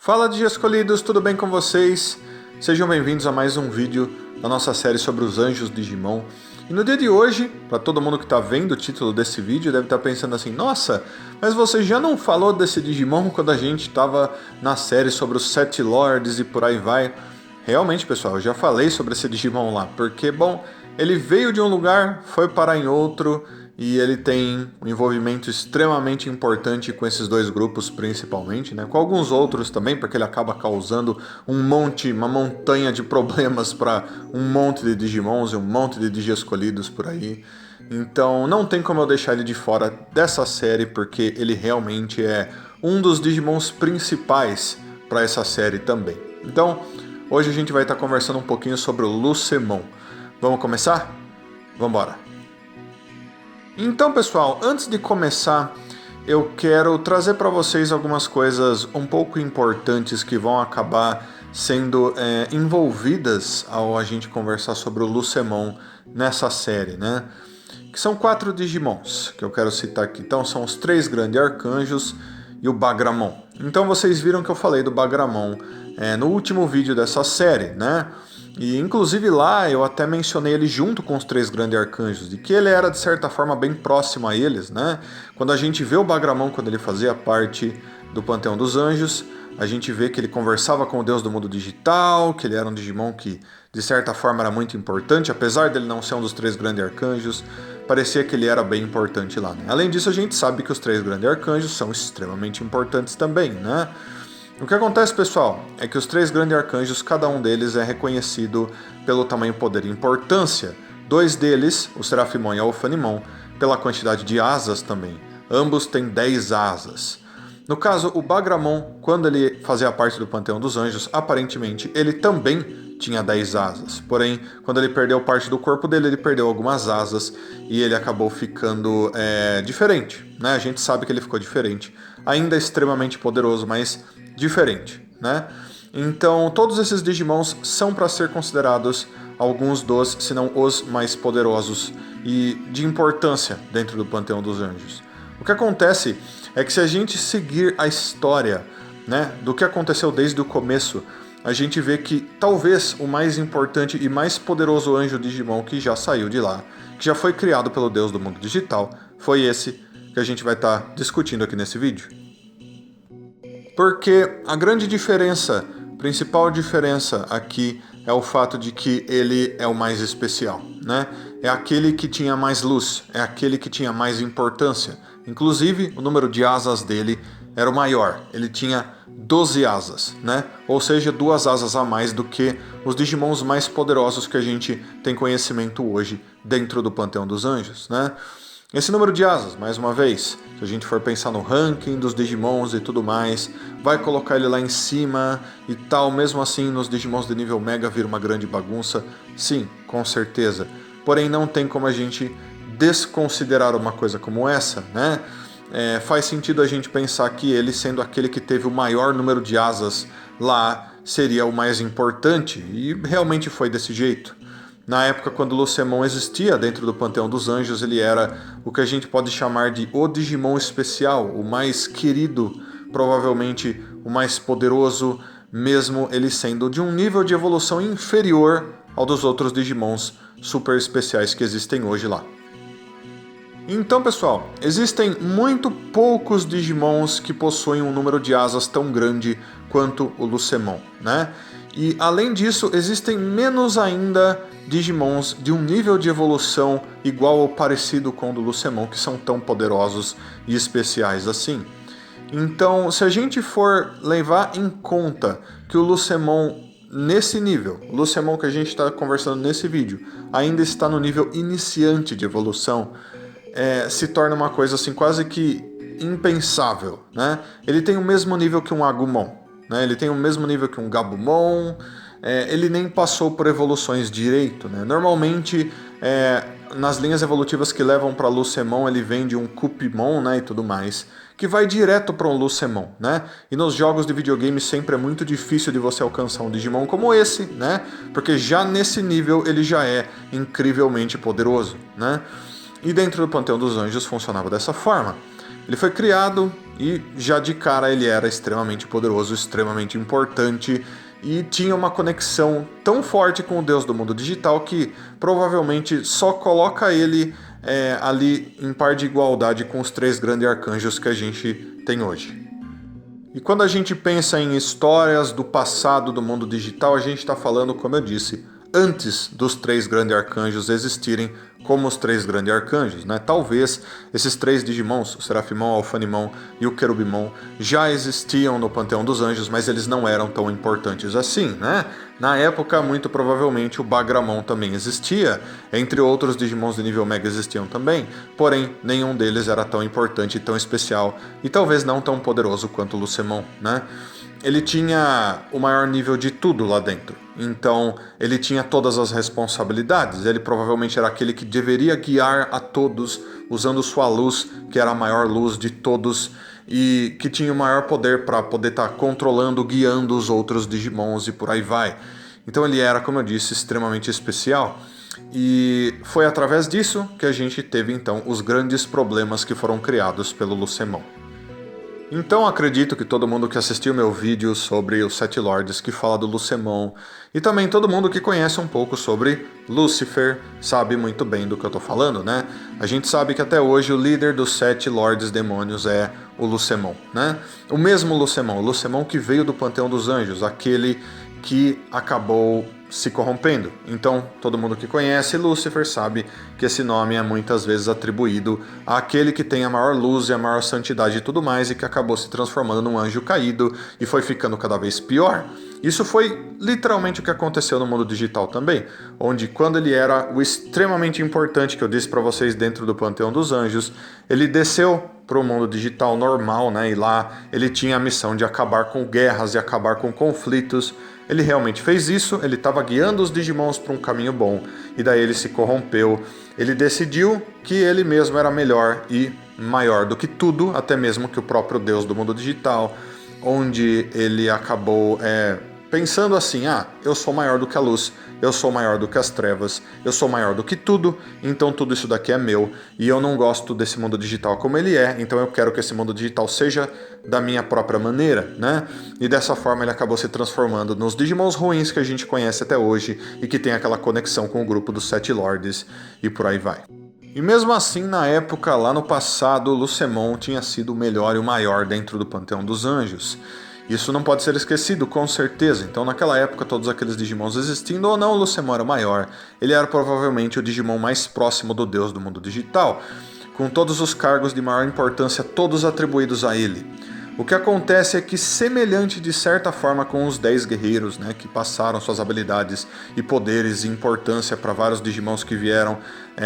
Fala de escolhidos, tudo bem com vocês? Sejam bem-vindos a mais um vídeo da nossa série sobre os anjos Digimon. E no dia de hoje, para todo mundo que está vendo o título desse vídeo, deve estar pensando assim: nossa, mas você já não falou desse Digimon quando a gente estava na série sobre os 7 Lords e por aí vai? Realmente, pessoal, eu já falei sobre esse Digimon lá, porque, bom, ele veio de um lugar, foi parar em outro, e ele tem um envolvimento extremamente importante com esses dois grupos principalmente, né? Com alguns outros também, porque ele acaba causando uma montanha de problemas para um monte de Digimons e um monte de Digi-escolhidos por aí. Então não tem como eu deixar ele de fora dessa série, porque ele realmente é um dos Digimons principais para essa série também. Então, hoje a gente vai estar conversando um pouquinho sobre o Lucemon. Vamos começar? Vamos embora! Então, pessoal, antes de começar, eu quero trazer para vocês algumas coisas um pouco importantes que vão acabar sendo envolvidas ao a gente conversar sobre o Lucemon nessa série, né? Que são 4 Digimons que eu quero citar aqui. Então, são os 3 grandes arcanjos e o Bagramon. Então, vocês viram que eu falei do Bagramon no último vídeo dessa série, né? E inclusive lá eu até mencionei ele junto com os 3 grandes arcanjos, de que ele era de certa forma bem próximo a eles, né? Quando a gente vê o Bagramon, quando ele fazia parte do Panteão dos Anjos, a gente vê que ele conversava com o Deus do Mundo Digital, que ele era um Digimon que de certa forma era muito importante, apesar dele não ser um dos 3 grandes arcanjos, parecia que ele era bem importante lá, né? Além disso, a gente sabe que os 3 grandes arcanjos são extremamente importantes também, né? O que acontece, pessoal, é que os 3 grandes arcanjos, cada um deles é reconhecido pelo tamanho, poder e importância. 2 deles, o Serafimon e a Ufanimon, pela quantidade de asas também. Ambos têm 10 asas. No caso, o Bagramon, quando ele fazia parte do Panteão dos Anjos, aparentemente ele também tinha 10 asas. Porém, quando ele perdeu parte do corpo dele, ele perdeu algumas asas e ele acabou ficando diferente, né? A gente sabe que ele ficou diferente. Ainda extremamente poderoso, mas diferente, né? Então, todos esses Digimons são para ser considerados alguns dos, se não os mais poderosos e de importância dentro do Panteão dos Anjos. O que acontece é que se a gente seguir a história, né, do que aconteceu desde o começo, a gente vê que talvez o mais importante e mais poderoso anjo Digimon que já saiu de lá, que já foi criado pelo Deus do Mundo Digital, foi esse que a gente vai estar discutindo aqui nesse vídeo. Porque a grande diferença, principal diferença aqui é o fato de que ele é o mais especial, né? É aquele que tinha mais luz, é aquele que tinha mais importância. Inclusive, o número de asas dele era o maior. Ele tinha 12 asas, né? Ou seja, 2 asas a mais do que os Digimons mais poderosos que a gente tem conhecimento hoje dentro do Panteão dos Anjos, né? Esse número de asas, mais uma vez, se a gente for pensar no ranking dos Digimons e tudo mais, vai colocar ele lá em cima e tal, mesmo assim nos Digimons de nível Mega vira uma grande bagunça? Sim, com certeza. Porém, não tem como a gente desconsiderar uma coisa como essa, né? Faz sentido a gente pensar que ele, sendo aquele que teve o maior número de asas lá, seria o mais importante, e realmente foi desse jeito. Na época, quando o Lucemon existia dentro do Panteão dos Anjos, ele era o que a gente pode chamar de o Digimon especial, o mais querido, provavelmente o mais poderoso, mesmo ele sendo de um nível de evolução inferior ao dos outros Digimons super especiais que existem hoje lá. Então, pessoal, existem muito poucos Digimons que possuem um número de asas tão grande quanto o Lucemon, né? E, além disso, existem menos ainda Digimons de um nível de evolução igual ou parecido com o do Lucemon, que são tão poderosos e especiais assim. Então, se a gente for levar em conta que o Lucemon, nesse nível, o Lucemon que a gente está conversando nesse vídeo, ainda está no nível iniciante de evolução, se torna uma coisa assim quase que impensável, né? Ele tem o mesmo nível que um Agumon, né? Ele tem o mesmo nível que um Gabumon, ele nem passou por evoluções direito, né? Normalmente, nas linhas evolutivas que levam para Lucemon, ele vem de um Cupimon, né, e tudo mais, que vai direto para um Lucemon, né? E nos jogos de videogame sempre é muito difícil de você alcançar um Digimon como esse, né? Porque já nesse nível ele já é incrivelmente poderoso, né? E dentro do Panteão dos Anjos funcionava dessa forma. Ele foi criado e já de cara ele era extremamente poderoso, extremamente importante e tinha uma conexão tão forte com o Deus do mundo digital que provavelmente só coloca ele ali em par de igualdade com os 3 grandes arcanjos que a gente tem hoje. E quando a gente pensa em histórias do passado do mundo digital, a gente está falando, como eu disse, antes dos 3 grandes arcanjos existirem como os 3 grandes arcanjos, né? Talvez esses 3 Digimons, o Serafimon, o Alfanimon e o Querubimon, já existiam no Panteão dos Anjos, mas eles não eram tão importantes assim, né? Na época, muito provavelmente, o Bagramon também existia, entre outros Digimons de nível Mega existiam também, porém, nenhum deles era tão importante e tão especial, e talvez não tão poderoso quanto o Lucemon, né? Ele tinha o maior nível de tudo lá dentro. Então, ele tinha todas as responsabilidades. Ele provavelmente era aquele que deveria guiar a todos, usando sua luz, que era a maior luz de todos, e que tinha o maior poder para poder estar controlando, guiando os outros Digimons e por aí vai. Então, ele era, como eu disse, extremamente especial. E foi através disso que a gente teve, então, os grandes problemas que foram criados pelo Lucemon. Então acredito que todo mundo que assistiu meu vídeo sobre os 7 Lords que fala do Lucemon e também todo mundo que conhece um pouco sobre Lúcifer sabe muito bem do que eu tô falando, né? A gente sabe que até hoje o líder dos 7 Lords Demônios é o Lucemon, né? O mesmo Lucemon, o Lucemon que veio do Panteão dos Anjos, aquele que acabou se corrompendo. Então, todo mundo que conhece Lúcifer sabe que esse nome é muitas vezes atribuído àquele que tem a maior luz e a maior santidade e tudo mais, e que acabou se transformando num anjo caído e foi ficando cada vez pior. Isso foi literalmente o que aconteceu no mundo digital também, onde quando ele era o extremamente importante que eu disse para vocês dentro do Panteão dos Anjos, ele desceu para o mundo digital normal, né? E lá ele tinha a missão de acabar com guerras e acabar com conflitos. Ele realmente fez isso, ele estava guiando os Digimons para um caminho bom, e daí ele se corrompeu. Ele decidiu que ele mesmo era melhor e maior do que tudo, até mesmo que o próprio Deus do mundo digital, onde ele acabou pensando assim, eu sou maior do que a luz, eu sou maior do que as trevas, eu sou maior do que tudo, então tudo isso daqui é meu, e eu não gosto desse mundo digital como ele é, então eu quero que esse mundo digital seja da minha própria maneira, né? E dessa forma ele acabou se transformando nos Digimons ruins que a gente conhece até hoje, e que tem aquela conexão com o grupo dos 7 Lords, e por aí vai. E mesmo assim, na época, lá no passado, o Lucemon tinha sido o melhor e o maior dentro do Panteão dos Anjos. Isso não pode ser esquecido, com certeza. Então, naquela época, todos aqueles Digimons existindo ou não, o Lucemon era o maior. Ele era provavelmente o Digimon mais próximo do Deus do mundo digital, com todos os cargos de maior importância, todos atribuídos a ele. O que acontece é que, semelhante de certa forma com os 10 guerreiros, né, que passaram suas habilidades e poderes e importância para vários Digimons que vieram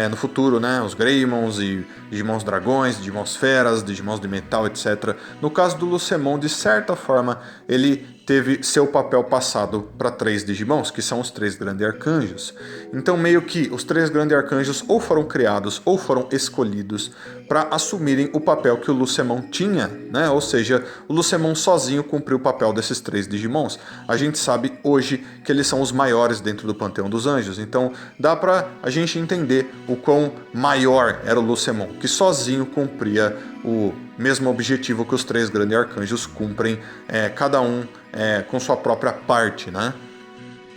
no futuro, né, os Greymons e Digimons dragões, Digimons feras, Digimons de metal, etc. No caso do Lucemon, de certa forma, ele teve seu papel passado para 3 Digimons, que são os 3 grandes arcanjos. Então meio que os 3 grandes arcanjos ou foram criados ou foram escolhidos para assumirem o papel que o Lucemon tinha, né? Ou seja, o Lucemon sozinho cumpriu o papel desses 3 Digimons. A gente sabe hoje que eles são os maiores dentro do Panteão dos Anjos, então dá para a gente entender o quão maior era o Lucemon, que sozinho cumpria o mesmo objetivo que os 3 grandes arcanjos cumprem, cada um com sua própria parte, né?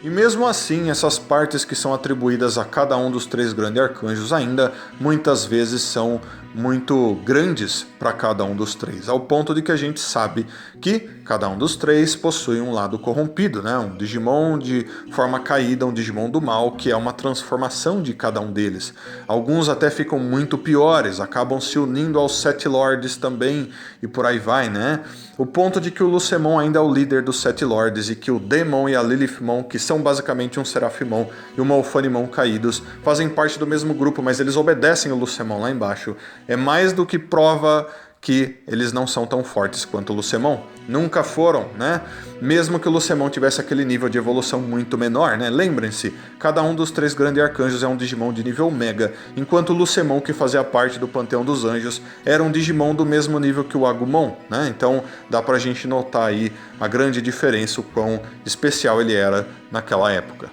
E mesmo assim, essas partes que são atribuídas a cada um dos 3 grandes arcanjos ainda muitas vezes são muito grandes para cada um dos 3, ao ponto de que a gente sabe que cada um dos 3 possui um lado corrompido, né? Um Digimon de forma caída, um Digimon do mal, que é uma transformação de cada um deles. Alguns até ficam muito piores, acabam se unindo aos 7 Lords também, e por aí vai, né? O ponto de que o Lucemon ainda é o líder dos 7 Lords e que o Demon e a Lilithmon, que são basicamente um Serafimon e um Alfanimon caídos, fazem parte do mesmo grupo, mas eles obedecem o Lucemon lá embaixo, é mais do que prova que eles não são tão fortes quanto o Lucemon. Nunca foram, né? Mesmo que o Lucemon tivesse aquele nível de evolução muito menor, né? Lembrem-se, cada um dos 3 grandes arcanjos é um Digimon de nível Mega, enquanto o Lucemon, que fazia parte do Panteão dos Anjos, era um Digimon do mesmo nível que o Agumon, né? Então dá pra gente notar aí a grande diferença, o quão especial ele era naquela época.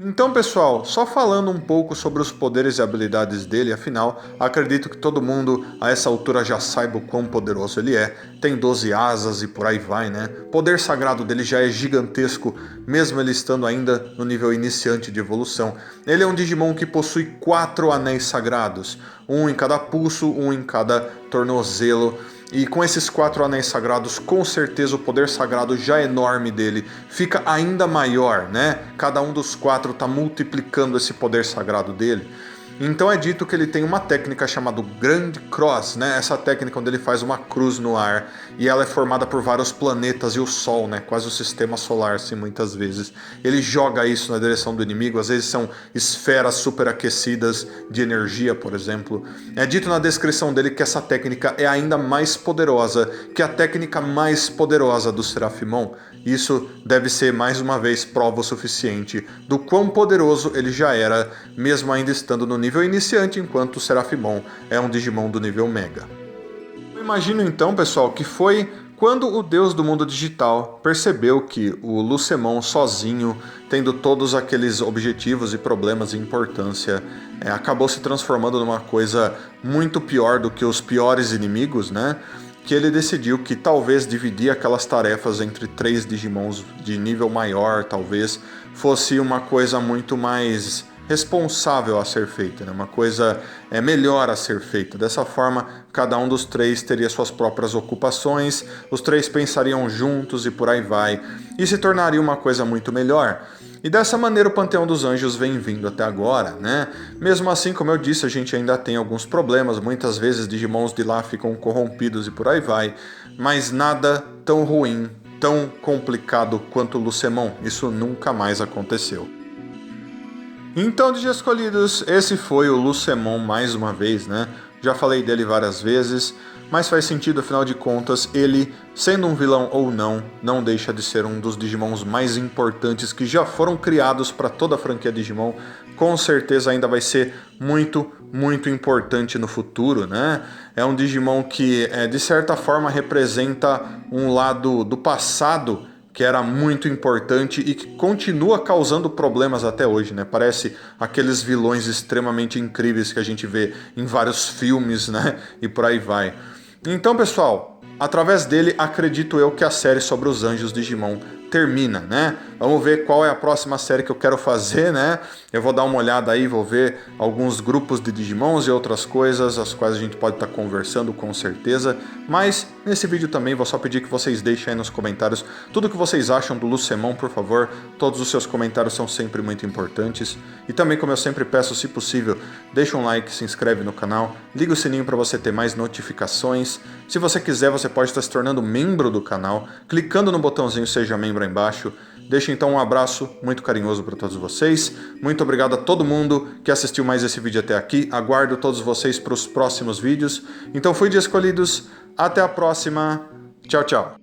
Então, pessoal, só falando um pouco sobre os poderes e habilidades dele, afinal, acredito que todo mundo a essa altura já saiba o quão poderoso ele é. Tem 12 asas e por aí vai, né? O poder sagrado dele já é gigantesco, mesmo ele estando ainda no nível iniciante de evolução. Ele é um Digimon que possui 4 anéis sagrados, um em cada pulso, um em cada tornozelo. E com esses 4 anéis sagrados, com certeza o poder sagrado já enorme dele fica ainda maior, né? Cada um dos 4 está multiplicando esse poder sagrado dele. Então é dito que ele tem uma técnica chamada Grand Cross, né? Essa técnica onde ele faz uma cruz no ar e ela é formada por vários planetas e o Sol, né? Quase o sistema solar, assim, muitas vezes. Ele joga isso na direção do inimigo, às vezes são esferas superaquecidas de energia, por exemplo. É dito na descrição dele que essa técnica é ainda mais poderosa que a técnica mais poderosa do Seraphimon. Isso deve ser, mais uma vez, prova o suficiente do quão poderoso ele já era, mesmo ainda estando no nível iniciante, enquanto o Seraphimon é um Digimon do nível Mega. Eu imagino então, pessoal, que foi quando o deus do mundo digital percebeu que o Lucemon sozinho, tendo todos aqueles objetivos e problemas e importância, acabou se transformando numa coisa muito pior do que os piores inimigos, né? Que ele decidiu que talvez dividir aquelas tarefas entre 3 Digimons de nível maior, talvez, fosse uma coisa muito mais responsável a ser feita, né? Uma coisa melhor a ser feita. Dessa forma, cada um dos 3 teria suas próprias ocupações, os 3 pensariam juntos e por aí vai, e se tornaria uma coisa muito melhor. E dessa maneira o Panteão dos Anjos vem vindo até agora, né? Mesmo assim, como eu disse, a gente ainda tem alguns problemas, muitas vezes Digimons de lá ficam corrompidos e por aí vai, mas nada tão ruim, tão complicado quanto o Lucemon, isso nunca mais aconteceu. Então, Digi escolhidos, esse foi o Lucemon mais uma vez, né? Já falei dele várias vezes, mas faz sentido, afinal de contas, ele, sendo um vilão ou não, não deixa de ser um dos Digimons mais importantes que já foram criados para toda a franquia Digimon. Com certeza ainda vai ser muito, muito importante no futuro, né? É um Digimon que, de certa forma, representa um lado do passado que era muito importante e que continua causando problemas até hoje, né? Parece aqueles vilões extremamente incríveis que a gente vê em vários filmes, né? E por aí vai. Então, pessoal, através dele, acredito eu que a série sobre os anjos Digimon termina, né? Vamos ver qual é a próxima série que eu quero fazer, né? Eu vou dar uma olhada aí, vou ver alguns grupos de Digimons e outras coisas, as quais a gente pode estar conversando com certeza. Mas nesse vídeo também vou só pedir que vocês deixem aí nos comentários tudo o que vocês acham do Lucemon, por favor. Todos os seus comentários são sempre muito importantes. E também, como eu sempre peço, se possível, deixa um like, se inscreve no canal, liga o sininho para você ter mais notificações. Se você quiser, você pode estar se tornando membro do canal, clicando no botãozinho Seja Membro aí embaixo. Deixo então um abraço muito carinhoso para todos vocês. Muito obrigado a todo mundo que assistiu mais esse vídeo até aqui. Aguardo todos vocês para os próximos vídeos. Então fui de escolhidos. Até a próxima. Tchau, tchau.